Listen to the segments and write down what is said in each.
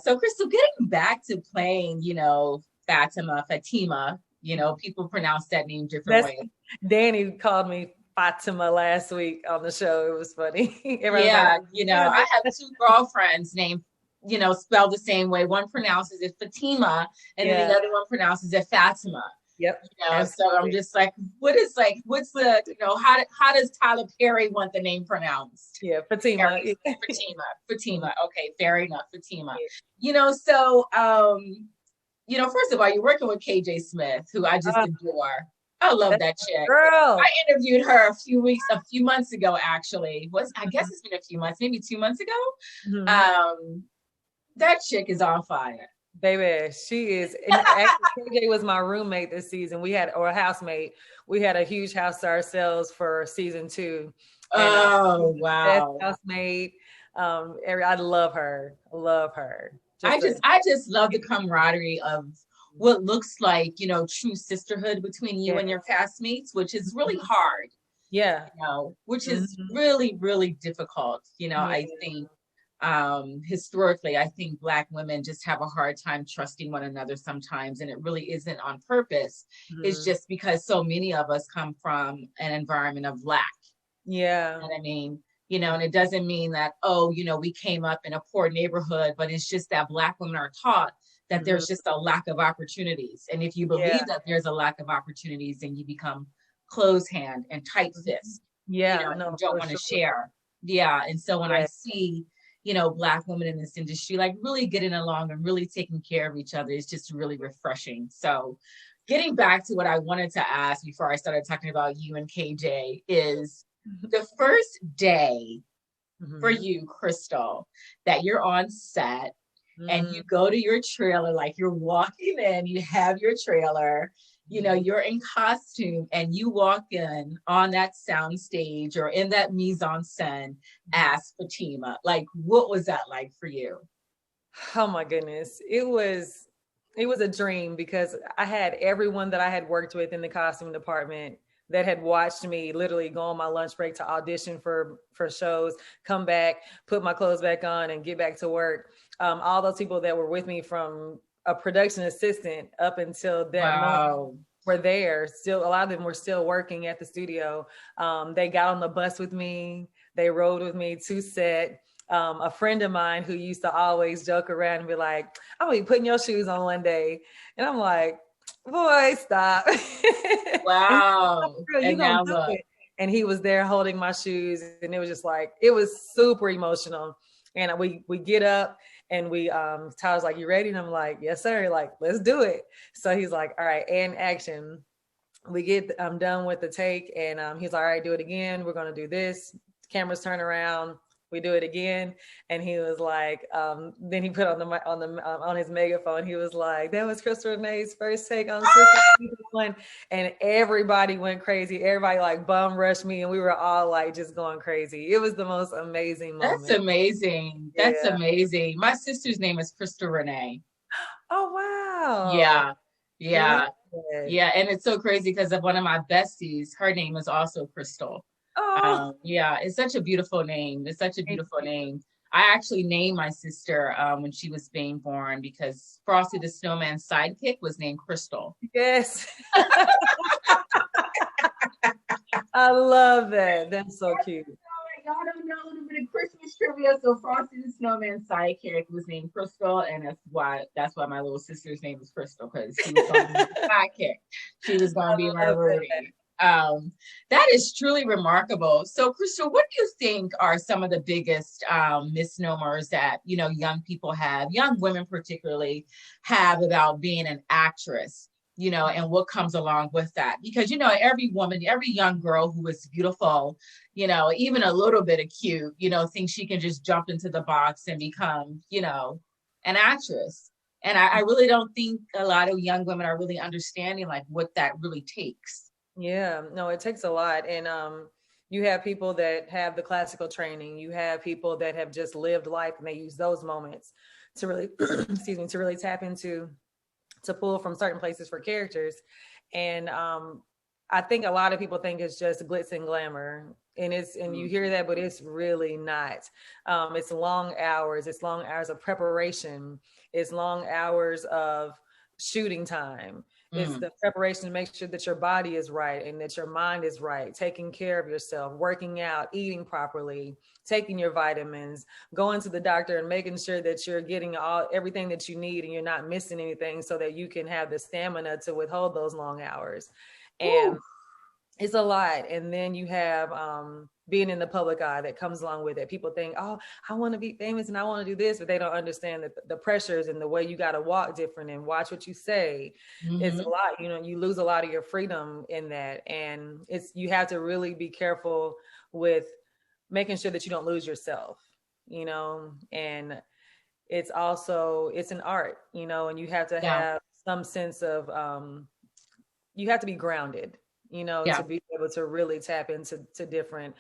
So Crystal, getting back to playing, Fatima, people pronounce that name different That's ways. Danny called me Fatima last week on the show. It was funny. Everybody was like, Yeah, I have "Fatima." two girlfriends named, spelled the same way. One pronounces it Fatima, and then the Yeah. other one pronounces it Fatima. Yep. So I'm Absolutely. just like, what's the, how does Tyler Perry want the name pronounced? Yeah. Fatima. Perry, Fatima. Okay, fair enough, Fatima. Yeah. So first of all, you're working with KJ Smith, who I just Oh, adore. I love that's that my chick. I girl. interviewed her a few months ago, actually. I guess it's been a few months, maybe 2 months ago. Mhm. Um, that chick is on fire. Baby, she is. And actually, KJ was my roommate this season. Or a housemate. We had a huge house to ourselves for season 2, and she Oh was the best wow. housemate. I love her. Love her. I Just a just I just love the camaraderie of what looks like, true sisterhood between you yeah, and your castmates, which is really hard, yeah, which is mhm, really, really difficult. yeah, I think historically, I think Black women just have a hard time trusting one another sometimes, and it really isn't on purpose. It's mhm, just because so many of us come from an environment of lack. yeah, And I mean, and it doesn't mean that, oh, we came up in a poor neighborhood, but it's just that Black women are taught that mhm, there's just a lack of opportunities. And if you yeah, believe that there's a lack of opportunities, then you become closed hand and tight mhm, fist, yeah. and you No, don't for want to sure. share. Yeah. And so when I Yeah, see, Black women in this industry, like really getting along and really taking care of each other is just really refreshing. So getting back to what I wanted to ask before I started talking about you and KJ is the first day for mhm, you, Crystal, that you're on set and mm, you go to your trailer, like you're walking in, you have your trailer, mhm. you're in costume and you walk in on that sound stage or in that mise en scène as Fatima. Like, what was that like for you? Oh my goodness. It was a dream because I had everyone that I had worked with in the costume department that had watched me literally go on my lunch break to audition for shows, come back, put my clothes back on, and get back to work. All those people that were with me from a production assistant up until that moment Wow. were there. Still, a lot of them were still working at the studio. They got on the bus with me. They rode with me to set. A friend of mine who used to always joke around and be like, "I'm gonna be putting your shoes on one day," and I'm like, "Boy, stop!" And Wow. girl, you And gonna now do look. it. And he was there holding my shoes, and it was just like it was super emotional. And we get up and we Tyler's like, "You ready?" And I'm like, "Yes, sir." Like, let's do it. So he's like, "All right, and action." We get done with the take, and he's like, "All right, do it again. We're gonna do this." Cameras turn around. We do it again, and he was like, then he put on his megaphone. He was like, "That was Crystal Renee's first take on Sister One," and everybody went crazy. Everybody like bum rushed me, and we were all like just going crazy. It was the most amazing That's moment. amazing. That's Yeah. amazing. My sister's name is Crystal Renee. Oh wow. Yeah. Love Yeah. it. Yeah. And it's so crazy because of one of my besties. Her name is also Crystal. Oh, Yeah, it's such a beautiful name. It's such a thank beautiful you. name. I actually named my sister when she was being born because Frosty the Snowman's sidekick was named Crystal. Yes. I love that. That's so cute. Y'all don't know a little bit of Christmas trivia. So Frosty the Snowman's sidekick was named Crystal, and that's why my little sister's name is Crystal because she was going to be my sidekick. She was going to be my I love that. roadie. That is truly remarkable. So, Crystal, what do you think are some of the biggest misnomers that young people have, young women particularly, have about being an actress? And what comes along with that? Because every woman, every young girl who is beautiful, even a little bit of cute, thinks she can just jump into the box and become, an actress. And I really don't think a lot of young women are really understanding like what that really takes. Yeah, no, it takes a lot. And you have people that have the classical training. You have people that have just lived life and they use those moments to really excuse me, to really tap into to pull from certain places for characters. And I think a lot of people think it's just glitz and glamour, and you hear that, but it's really not. It's long hours. It's long hours of preparation. It's long hours of shooting time. It's Mm. the preparation to make sure that your body is right and that your mind is right, taking care of yourself, working out, eating properly, taking your vitamins, going to the doctor and making sure that you're getting everything that you need and you're not missing anything so that you can have the stamina to withhold those long hours. And Ooh. it's a lot. And then you have being in the public eye that comes along with it. People think, oh, I want to be famous and I want to do this, but they don't understand that the pressures and the way you got to walk different and watch what you say. It's a Mm-hmm. lot. You lose a lot of your freedom in that. And you have to really be careful with making sure that you don't lose yourself, and it's an art, and you have to Yeah. have some sense of, you have to be grounded, Yeah. to be able to really tap into different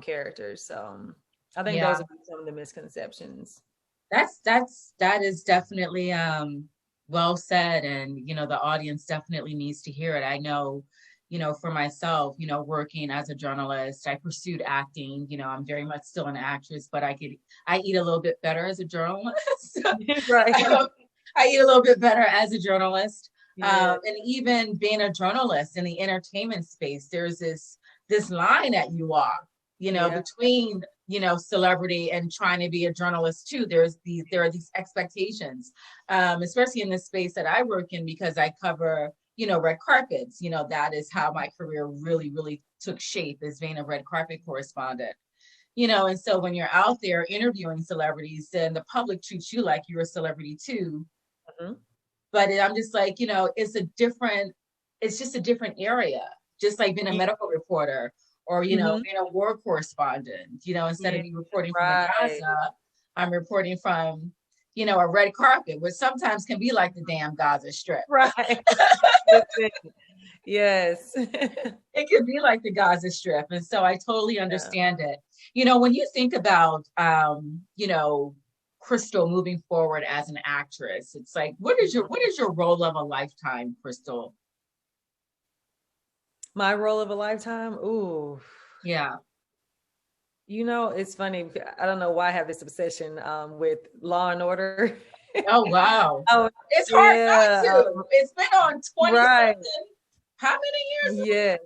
characters. So I think those Yeah. would be some of the misconceptions. That is definitely well said, and the audience definitely needs to hear it. I know, for myself, working as a journalist, I pursued acting. I'm very much still an actress, but I eat a little bit better as a journalist. Right. I eat a little bit better as a journalist. Yeah. And even being a journalist in the entertainment space, there's this line that you walk, Yeah. between celebrity and trying to be a journalist too. There are these expectations, especially in the space that I work in, because I cover red carpets. That is how my career really really took shape, as being a red carpet correspondent. And so when you're out there interviewing celebrities, then the public treats you like you're a celebrity too. Mhm. But I'm just like, it's just a different area, just like being a Yeah. medical reporter, or Mhm. being a war correspondent. Instead Yeah. of me reporting from the Right. Gaza, I'm reporting from a red carpet, which sometimes can be like the damn Gaza Strip. Right. Yes. It could be like the Gaza Strip. And so I totally Yeah. understand it. When you think about Crystal moving forward as an actress, it's like, what is your role of a lifetime, Crystal? My role of a lifetime. Ooh. Yeah. It's funny. I don't know why I have this obsession with Law and Order. Oh wow. Oh, It's hard not yeah. to. It's been on 20 Right. something. How many years? Yeah.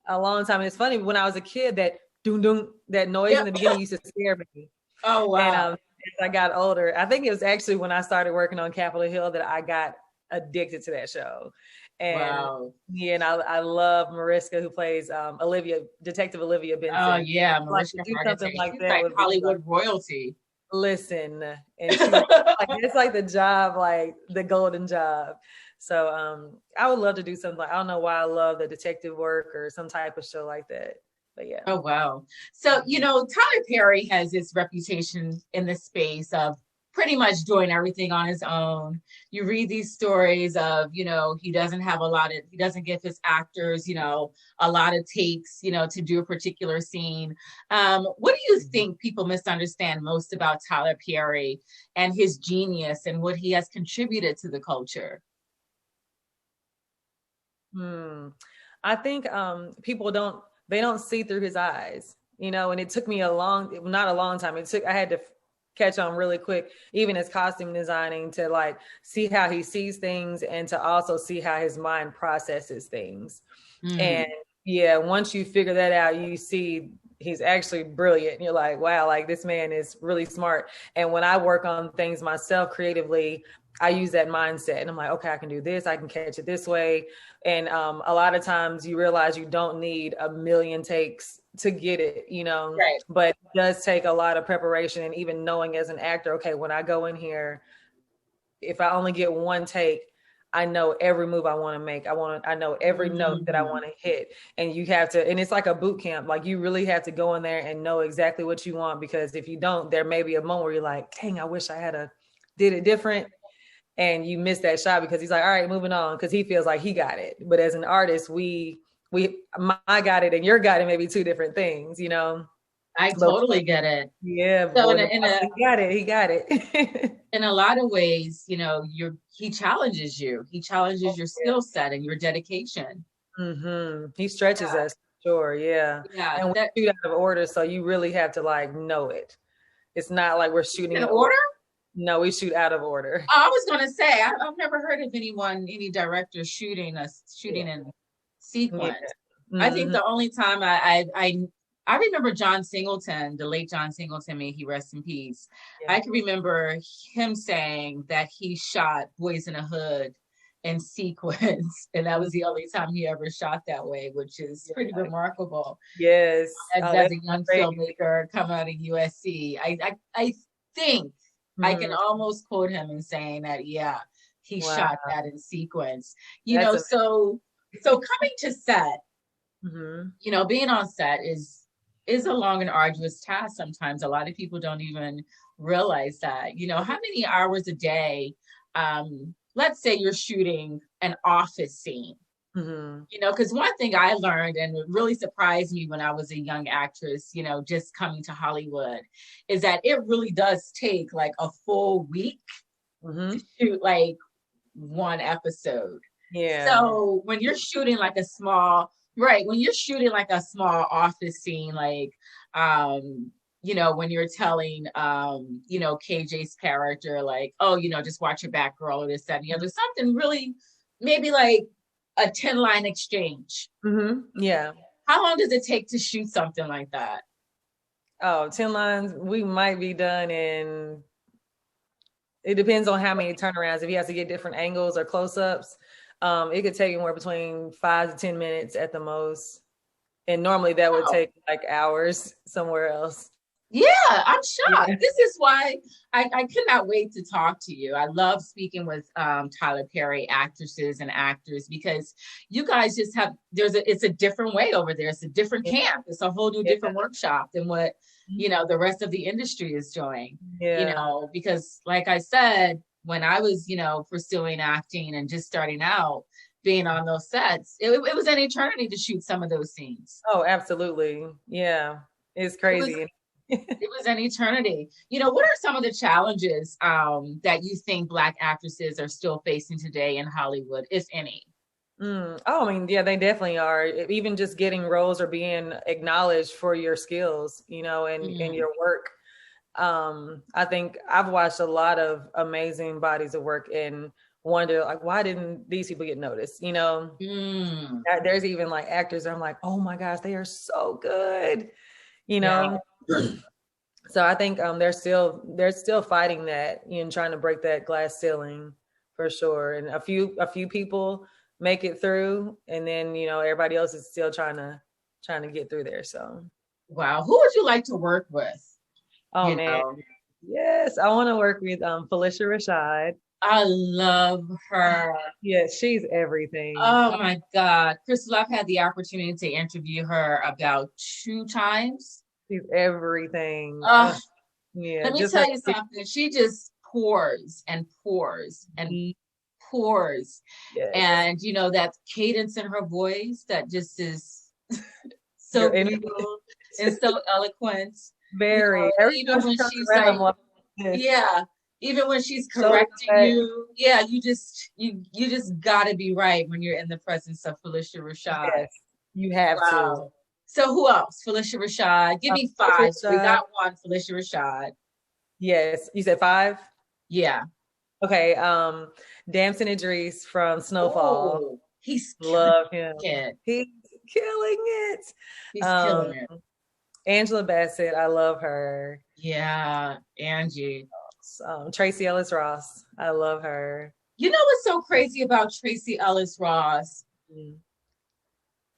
A long time. It's funny, when I was a kid, that doom doom, that noise in Yep. the beginning used to scare me. Oh And wow. as I got older, I think it was actually when I started working on Capitol Hill that I got addicted to that show. And Wow. yeah, and I love Mariska, who plays Detective Olivia Oh Benson. yeah, Like, to Mariska do something Hargitay. like She's that like would be like, Hollywood royalty. listen, and she's like, it's like the job, like the golden job. So I would love to do something like, I don't know why I love the detective work or some type of show like that. But yeah. Oh wow. So, Tyler Perry has this reputation in the space of pretty much doing everything on his own. You read these stories of, he doesn't give his actors, a lot of takes, to do a particular scene. What do you think people misunderstand most about Tyler Perry and his genius and what he has contributed to the culture? I think people don't see through his eyes, and it took me not a long time. I had to catch on really quick, even as costume designing, to like see how he sees things and to also see how his mind processes things. And Mm. yeah, once you figure that out, you see he's actually brilliant. And you're like, wow, like this man is really smart. And when I work on things myself creatively, I use that mindset and I'm like, okay, I can do this. I can catch it this way. And a lot of times you realize you don't need a million takes to get it, Right. but it does take a lot of preparation, and even knowing as an actor, okay, when I go in here, if I only get one take, I know every move I want to make. I know every note that I Mm. want to hit. And you have to, and it's like a boot camp. Like, you really have to go in there and know exactly what you want, because if you don't, there may be a moment where you're like, dang, I wish I had did it different. And you miss that shot because he's like, all right, moving on, because he feels like he got it. But as an artist, I got it and your got it may be two different things, I But totally get it. yeah, So boy, he got it. He got it. in a lot of ways, he challenges you. He challenges your skill set and your dedication. He stretches Yeah, us, sure, yeah. yeah. And we That shoot out of order, so you really have to like know it. It's not like we're shooting in in order. order. No, we shoot out of order. Oh, I was gonna say I've never heard of any director shooting Yeah. in Yeah. sequence. I think hmm the only time I remember John Singleton, the late John Singleton, may he rest in peace. Yeah. I can remember him saying that he shot Boys in the Hood in sequence, and that was the only time he ever shot that way, which is pretty Yeah. remarkable. Yes. Oh, As that's a young crazy. filmmaker coming out of USC, I think I can hmm almost quote him in saying that, yeah, he Wow. shot that in sequence. That's amazing. So coming to set, hmm being on set is a long and arduous task sometimes. A lot of people don't even realize that. How many hours a day, let's say you're shooting an office scene. hmm Because one thing I learned and it really surprised me when I was a young actress, just coming to Hollywood, is that it really does take like a full week to hmm shoot like one episode. Yeah. So when you're shooting like a small, right, when you're shooting like a small office scene, like, when you're telling, KJ's character, like, oh, just watch your back, girl, or this, that, and the other, something really, maybe like a 10-line exchange. Yeah. How long does it take to shoot something like that? Oh, 10 lines. We might be done in, it depends on how many turnarounds. If he has to get different angles or close-ups, it could take anywhere between 5 to 10 minutes at the most. And normally that would Oh, take like hours somewhere else. yeah, I'm shocked. Yeah. This is why I could not wait to talk to you. I love speaking with Tyler Perry actresses and actors because you guys just have it's a different way over there. It's a different camp. It's a whole new Yeah. different workshop than what the rest of the industry is doing. Yeah. Because like I said, when I was pursuing acting and just starting out, being on those sets, it was an eternity to shoot some of those scenes. Oh, absolutely. Yeah. It's It was crazy. it was an eternity. What are some of the challenges that you think Black actresses are still facing today in Hollywood, if any? Oh, I mean, yeah, they definitely are. Even just getting roles or being acknowledged for your skills, and Mm, your work. I think I've watched a lot of amazing bodies of work and wonder like, why didn't these people get noticed? mm, There's even like actors that I'm like, oh my gosh, they are so good, you yeah. know. So I think they're still fighting that and trying to break that glass ceiling for sure. And a few people make it through, and then everybody else is still trying to get through there. So Wow. Who would you like to work with? oh You man, know, yes, I want to work with Felicia Rashad. I love her. Yeah, she's everything. Oh my God. Crystal, I've had the opportunity to interview her about 2 times. She's everything. Uh, Yeah, Let me just her. tell you something. She just pours and pours and pours. Yes, And that cadence in her voice that just is so your energy. beautiful and so eloquent. Very. Every Even time she when comes she's around, I'm like, like this. yeah, even when she's Shoulders correcting back. you, yeah, you just gotta be right when you're in the presence of Felicia Rashad. Yes, you have to. Wow. So who else? Felicia Rashad. Give me five. So we Felicia. got one, Felicia Rashad. Yes, you said five. Yeah. Okay. Damson Idris from Snowfall. Oh, he's killing Love him. it. He's killing it. He's Um, killing it. Angela Bassett, I love her. Yeah, Angie. Tracy Ellis Ross, I love her. You know what's so crazy about Tracy Ellis Ross? Mm.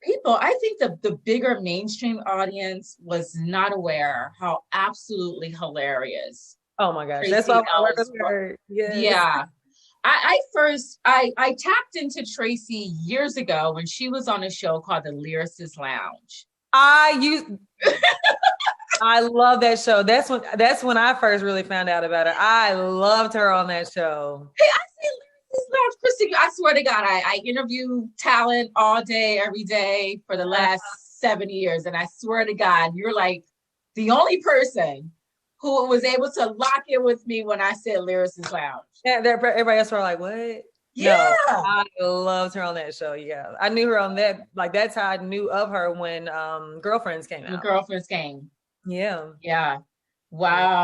People, I think the bigger mainstream audience was not aware how absolutely hilarious Oh my gosh, that's why Tracy I work Ellis with was. her. Yes. Yeah. I tapped into Tracy years ago when she was on a show called The Lyricist Lounge. I use I love that show. That's when I first really found out about her. I loved her on that show. Hey, I say Lyricist Lounge, Christy. I swear to God, I interview talent all day, every day for the last 7 years. And I swear to God, you're like the only person who was able to lock in with me when I said Lyricist Lounge. Yeah, everybody else were like, "What?" No, Yeah. I loved her on that show. Yeah, I knew her on that. Like that's how I knew of her when Girlfriends came When out. Girlfriends came. Yeah. Yeah. Yeah. Wow.